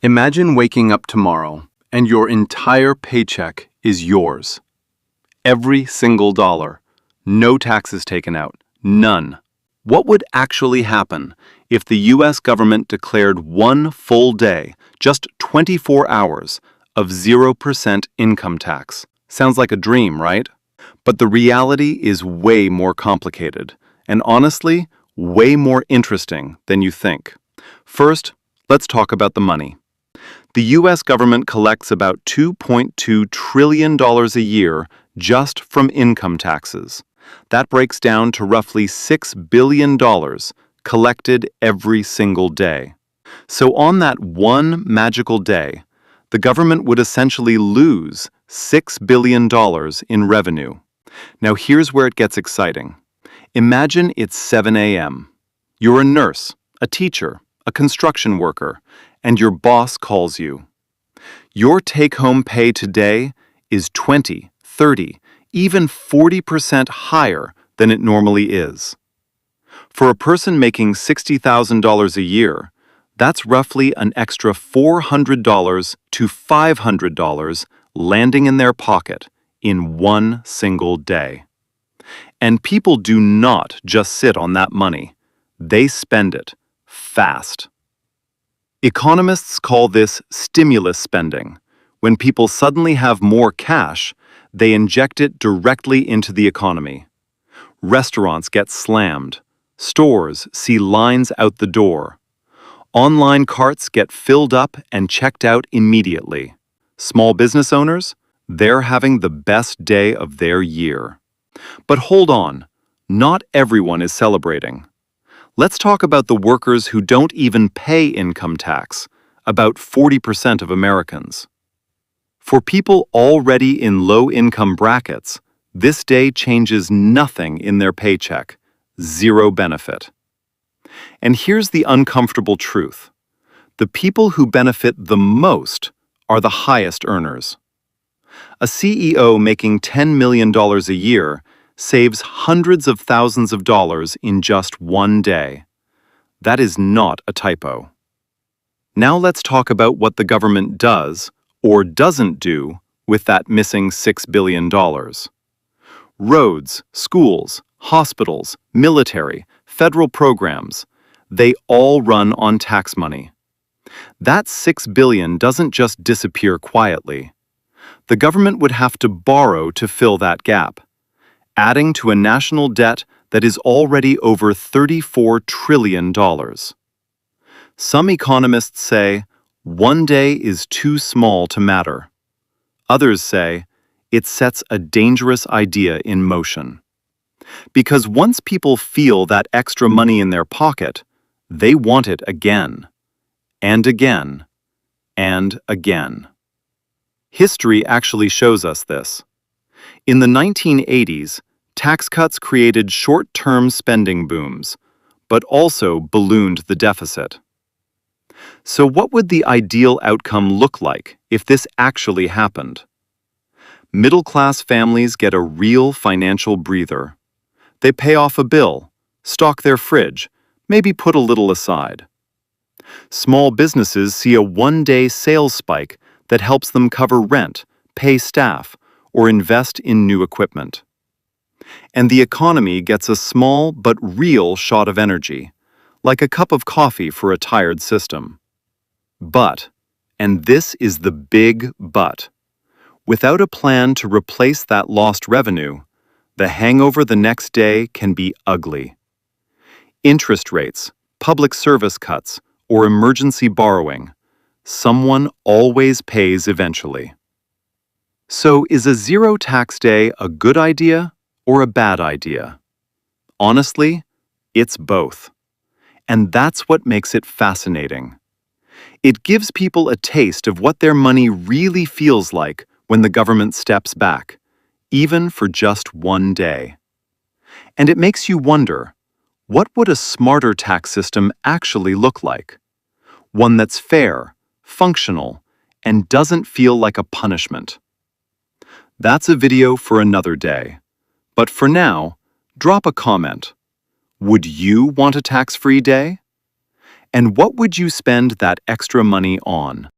Imagine waking up tomorrow and your entire paycheck is yours. Every single dollar. No taxes taken out. None. What would actually happen if the US government declared one full day, just 24 hours, of 0% income tax? Sounds like a dream, right? But the reality is way more complicated, and honestly, way more interesting than you think. First, let's talk about the money. The US government collects about $2.2 trillion a year just from income taxes. That breaks down to roughly $6 billion collected every single day. So on that one magical day, the government would essentially lose $6 billion in revenue. Now here's where it gets exciting. Imagine it's 7 a.m. You're a nurse, a teacher, a construction worker, and your boss calls you. Your take-home pay today is 20, 30, even 40% higher than it normally is. For a person making $60,000 a year, that's roughly an extra $400 to $500 landing in their pocket in one single day. And people do not just sit on that money. They spend it fast. Economists call this stimulus spending. When people suddenly have more cash, they inject it directly into the economy. Restaurants get slammed. Stores see lines out the door. Online carts get filled up and checked out immediately. Small business owners, they're having the best day of their year. But hold on, not everyone is celebrating. Let's talk about the workers who don't even pay income tax, about 40% of Americans. For people already in low-income brackets, this day changes nothing in their paycheck, zero benefit. And here's the uncomfortable truth. The people who benefit the most are the highest earners. A CEO making $10 million a year saves hundreds of thousands of dollars in just one day. That is not a typo. Now let's talk about what the government does or doesn't do with that missing $6 billion. Roads, schools, hospitals, military, federal programs, they all run on tax money. That $6 billion doesn't just disappear quietly. The government would have to borrow to fill that gap, adding to a national debt that is already over $34 trillion. Some economists say one day is too small to matter. Others say it sets a dangerous idea in motion. Because once people feel that extra money in their pocket, they want it again, and again, and again. History actually shows us this. In the 1980s, tax cuts created short-term spending booms, but also ballooned the deficit. So what would the ideal outcome look like if this actually happened? Middle-class families get a real financial breather. They pay off a bill, stock their fridge, maybe put a little aside. Small businesses see a one-day sales spike that helps them cover rent, pay staff, or invest in new equipment. And the economy gets a small but real shot of energy, like a cup of coffee for a tired system. But, and this is the big but, without a plan to replace that lost revenue, the hangover the next day can be ugly. Interest rates, public service cuts, or emergency borrowing, someone always pays eventually. So is a zero tax day a good idea or a bad idea? Honestly, it's both. And that's what makes it fascinating. It gives people a taste of what their money really feels like when the government steps back, even for just one day. And it makes you wonder, what would a smarter tax system actually look like? One that's fair, functional, and doesn't feel like a punishment. That's a video for another day. But for now, drop a comment. Would you want a tax-free day? And what would you spend that extra money on?